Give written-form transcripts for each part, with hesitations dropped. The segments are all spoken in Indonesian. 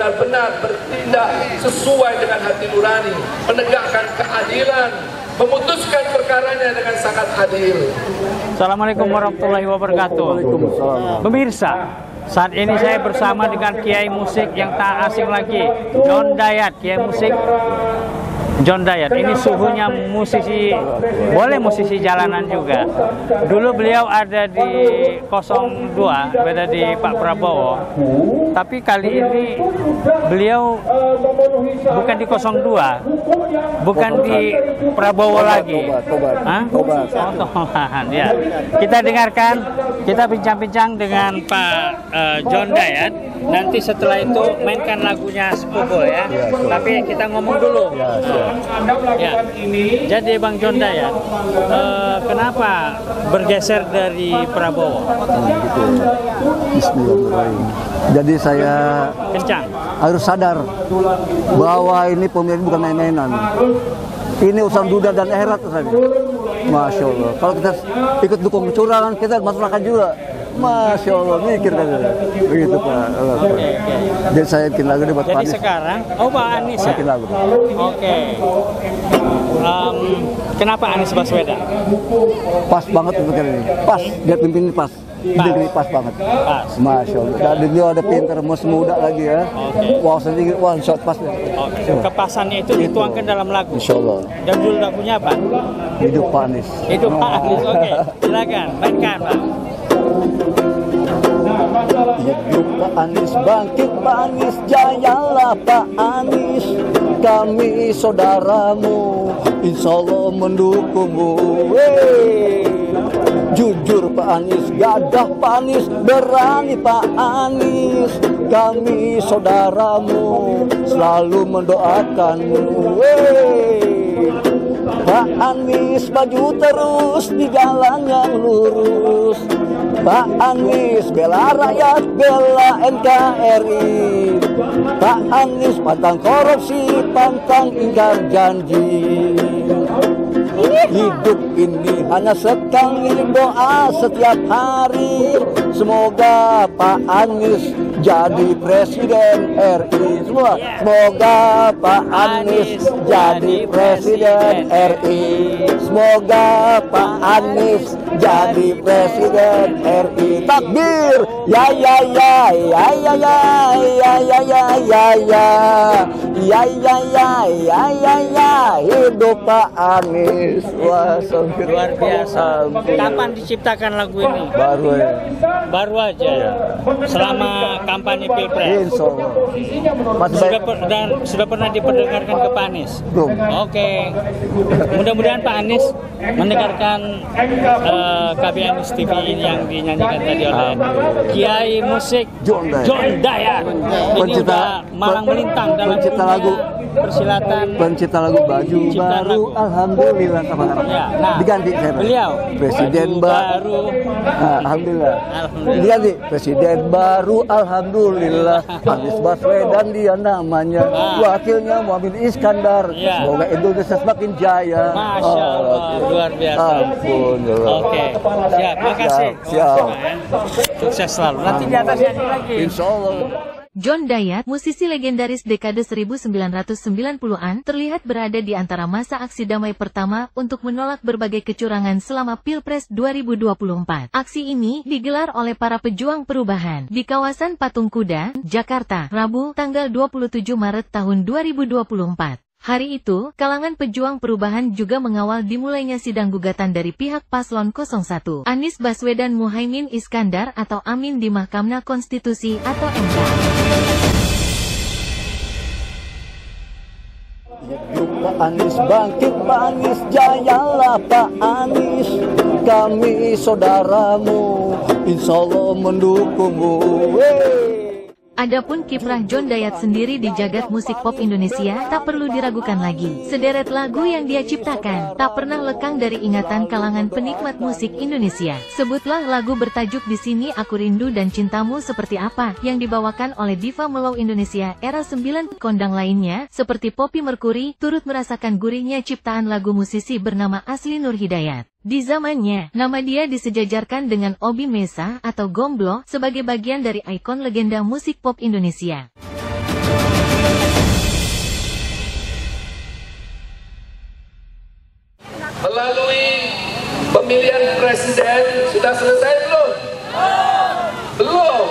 benar-benar bertindak sesuai dengan hati nurani, menegakkan keadilan, memutuskan perkaranya dengan sangat adil. Assalamualaikum warahmatullahi wabarakatuh. Pemirsa, saat ini saya bersama dengan kiai musik yang tak asing lagi, John Dayat, kiai musik John Dayat. Ini suhunya musisi, boleh musisi jalanan juga. Dulu beliau ada di 02, beda di Pak Prabowo. Tapi kali ini beliau bukan di 02, bukan di Prabowo lagi. Tobat. Ya. Kita dengarkan, kita bincang-bincang dengan Pak John Dayat. Nanti setelah itu mainkan lagunya Sepupu ya. Tapi kita ngomong dulu. Ya. Jadi Bang John Dayat, kenapa bergeser dari Prabowo? Gitu. Bismillahirrahmanirrahim. Jadi saya Kencang. harus sadar bahwa ini pemilihan bukan main-mainan. Ini urusan dunia dan akhirat saja. Masya Allah. Kalau kita ikut dukung kecurangan, kita masalahkan juga. Masya Allah, mikir kan. Begitu Pak. Jadi saya bikin lagu buat Pak Jadi Anies. sekarang, Pak Anies ya? Bikin lagu. Oke. Kenapa Anies Baswedan? Pas banget untuk ini. Pas, dia pimpin ini pas. Ini pas banget. Pas. Masya Allah. Dan dia ada pintar, masih muda lagi ya. Wow, sedikit one shot pas. Kepasannya itu dituangkan dalam lagu. Insya Allah. Dan judul lagunya apa? Hidup Pak Anies. Hidup Pak Anies. Oke, silakan mainkan Pak. Hidup Pak Anies, bangkit Pak Anies, jayalah Pak Anies. Kami saudaramu, insya Allah mendukungmu. Jujur Pak Anies, gadah Pak Anies, berani Pak Anies. Kami saudaramu, selalu mendoakanmu. Pak Anies maju terus di jalan yang lurus. Pak Anies bela rakyat, bela NKRI. Pak Anies pantang korupsi, pantang ingkar janji. Hidup ini hanya sekali, doa setiap hari. Semoga Pak Anies jadi Presiden RI. Semua, semoga Pak Anies jadi Presiden RI. Semoga Pak Anies jadi Presiden RI. Takbir, ya ya ya ya ya ya ya ya ya ya ya ya ya ya ya ya. Hidup Pak Anies. Wah, Luar biasa. Kapan diciptakan lagu ini? Baru ya. Baru aja. Selama kampanye Pilpres. Insya Allah. Sudah pernah diperdengarkan ke Pak Anies? Belum. Oke. Mudah-mudahan Pak Anies mendengarkan KB Anies TV yang dinyanyikan tadi oleh kiai musik John Dayat. Ini udah malang melintang dalam pencipta lagu. Persilatan. Pencipta lagu baju baru, alhamdulillah sama Ya, nah, diganti saya. beliau Presiden baru. Alhamdulillah. Alhamdulillah. Diganti Presiden baru, alhamdulillah. Anies Baswedan dia namanya. Wakilnya Muhammad Iskandar. Ya. Semoga Indonesia semakin jaya. Masya Allah, luar biasa. Ampun, ya Allah. Oke, siap, makasih. Siap. Sukses selalu. Nanti di atas nyanyi lagi. Insya Allah. John Dayat, musisi legendaris dekade 1990-an, terlihat berada di antara masa aksi damai pertama untuk menolak berbagai kecurangan selama Pilpres 2024. Aksi ini digelar oleh para pejuang perubahan di kawasan Patung Kuda, Jakarta, Rabu, tanggal 27 Maret tahun 2024. Hari itu, kalangan pejuang perubahan juga mengawal dimulainya sidang gugatan dari pihak paslon 01, Anies Baswedan Muhaimin Iskandar atau Amin di Mahkamah Konstitusi atau MK. Pak Anies, bangkit Pak Anies, jayalah Pak Anies. Kami saudaramu, insya Allah mendukungmu. Adapun kiprah John Dayat sendiri di jagat musik pop Indonesia tak perlu diragukan lagi. Sederet lagu yang dia ciptakan tak pernah lekang dari ingatan kalangan penikmat musik Indonesia. Sebutlah lagu bertajuk Di Sini Aku Rindu dan Cintamu seperti apa yang dibawakan oleh diva melau Indonesia era 9. Kondang lainnya seperti Poppy Mercury turut merasakan gurihnya ciptaan lagu musisi bernama Asli Nur Hidayat. Di zamannya, nama dia disejajarkan dengan Obi Mesa atau Gomblo sebagai bagian dari ikon legenda musik pop Indonesia. Melalui pemilihan presiden sudah selesai belum? Belum.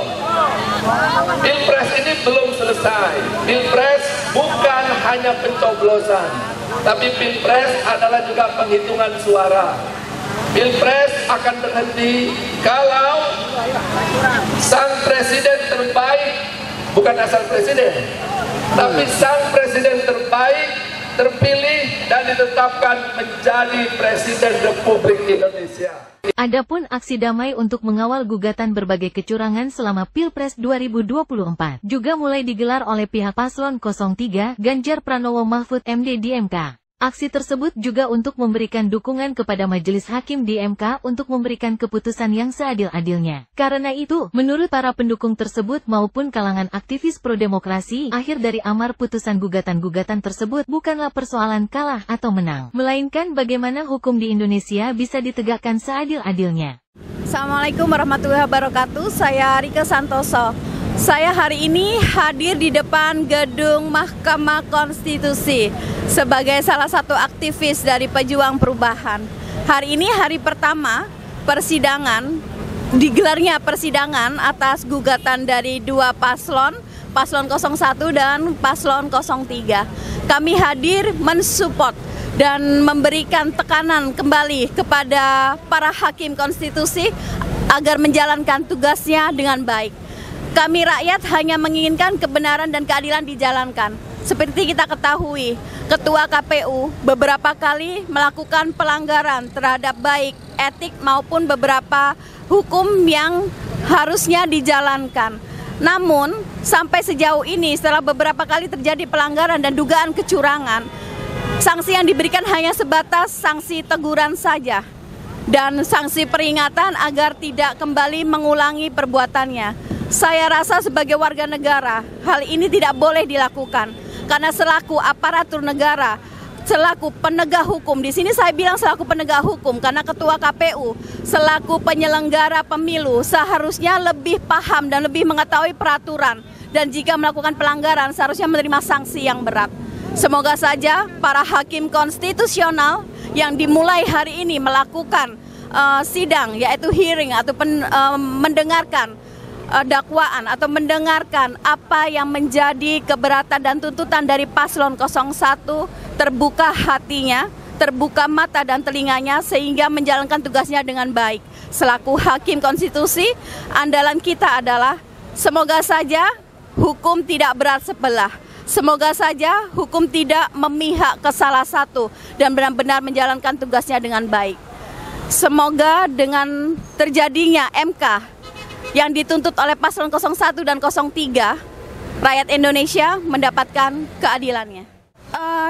Pilpres ini belum selesai. Pilpres bukan hanya pencoblosan, tapi Pilpres adalah juga penghitungan suara. Pilpres akan berhenti kalau sang presiden terbaik, bukan asal presiden, tapi sang presiden terbaik terpilih dan ditetapkan menjadi Presiden Republik Indonesia. Adapun aksi damai untuk mengawal gugatan berbagai kecurangan selama Pilpres 2024 juga mulai digelar oleh pihak paslon 03 Ganjar Pranowo Mahfud MD di MK. Aksi tersebut juga untuk memberikan dukungan kepada Majelis Hakim di MK untuk memberikan keputusan yang seadil-adilnya. Karena itu, menurut para pendukung tersebut maupun kalangan aktivis pro-demokrasi, akhir dari amar putusan gugatan-gugatan tersebut bukanlah persoalan kalah atau menang, melainkan bagaimana hukum di Indonesia bisa ditegakkan seadil-adilnya. Assalamualaikum warahmatullahi wabarakatuh, saya Rika Santoso. Saya hari ini hadir di depan gedung Mahkamah Konstitusi sebagai salah satu aktivis dari pejuang perubahan. Hari ini hari pertama digelarnya persidangan atas gugatan dari dua paslon 01 dan paslon 03. Kami hadir mensupport dan memberikan tekanan kembali kepada para hakim konstitusi agar menjalankan tugasnya dengan baik. Kami rakyat hanya menginginkan kebenaran dan keadilan dijalankan. Seperti kita ketahui, Ketua KPU beberapa kali melakukan pelanggaran terhadap baik etik maupun beberapa hukum yang harusnya dijalankan. Namun, sampai sejauh ini setelah beberapa kali terjadi pelanggaran dan dugaan kecurangan, sanksi yang diberikan hanya sebatas sanksi teguran saja dan sanksi peringatan agar tidak kembali mengulangi perbuatannya. Saya rasa sebagai warga negara, hal ini tidak boleh dilakukan. Karena selaku aparatur negara, selaku penegak hukum, di sini saya bilang selaku penegak hukum, karena Ketua KPU, selaku penyelenggara pemilu, seharusnya lebih paham dan lebih mengetahui peraturan. Dan jika melakukan pelanggaran, seharusnya menerima sanksi yang berat. Semoga saja para hakim konstitusional yang dimulai hari ini melakukan sidang, yaitu hearing atau mendengarkan dakwaan atau mendengarkan apa yang menjadi keberatan dan tuntutan dari paslon 01, terbuka hatinya, terbuka mata dan telinganya sehingga menjalankan tugasnya dengan baik. Selaku hakim konstitusi, andalan kita adalah semoga saja hukum tidak berat sebelah. Semoga saja hukum tidak memihak ke salah satu dan benar-benar menjalankan tugasnya dengan baik. Semoga dengan terjadinya MK yang dituntut oleh paslon 01 dan 03, rakyat Indonesia mendapatkan keadilannya.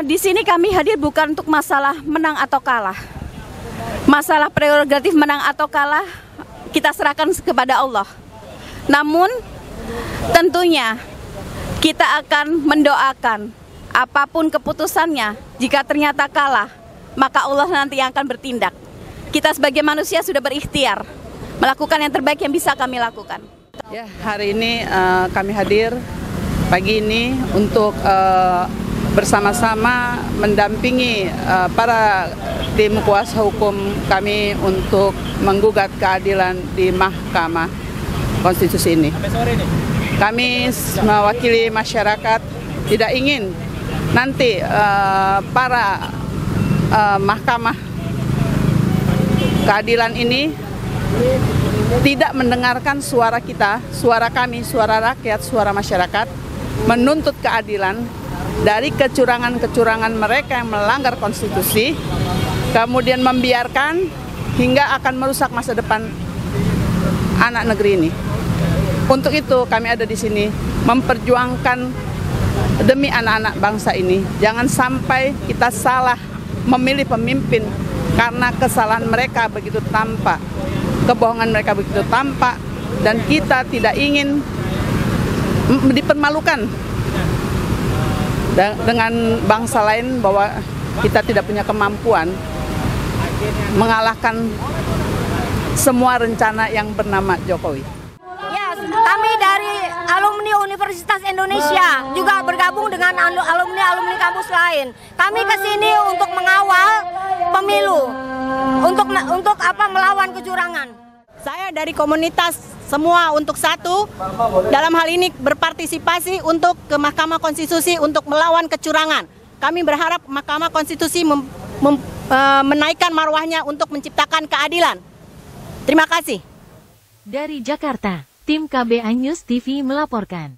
Di sini kami hadir bukan untuk masalah menang atau kalah. Masalah prerogatif menang atau kalah kita serahkan kepada Allah. Namun tentunya kita akan mendoakan apapun keputusannya, jika ternyata kalah, maka Allah nanti yang akan bertindak. Kita sebagai manusia sudah berikhtiar melakukan yang terbaik yang bisa kami lakukan. Ya, hari ini kami hadir pagi ini untuk bersama-sama mendampingi para tim kuasa hukum kami untuk menggugat keadilan di Mahkamah Konstitusi ini. Kami mewakili masyarakat tidak ingin nanti para Mahkamah Keadilan ini tidak mendengarkan suara kita, suara kami, suara rakyat, suara masyarakat, menuntut keadilan dari kecurangan-kecurangan mereka yang melanggar konstitusi, kemudian membiarkan hingga akan merusak masa depan anak negeri ini. Untuk itu kami ada di sini memperjuangkan demi anak-anak bangsa ini. Jangan sampai kita salah memilih pemimpin karena kesalahan mereka begitu tampak. Kebohongan mereka begitu tampak dan kita tidak ingin dipermalukan dengan bangsa lain bahwa kita tidak punya kemampuan mengalahkan semua rencana yang bernama Jokowi. Ya, Kami dari alumni Universitas Indonesia juga bergabung dengan alumni kampus lain. Kami ke sini untuk mengawal pemilu, untuk melawan kecurangan. Saya dari komunitas Semua Untuk Satu, dalam hal ini berpartisipasi untuk ke Mahkamah Konstitusi untuk melawan kecurangan. Kami berharap Mahkamah Konstitusi menaikkan marwahnya untuk menciptakan keadilan. Terima kasih. Dari Jakarta, tim KBA News TV melaporkan.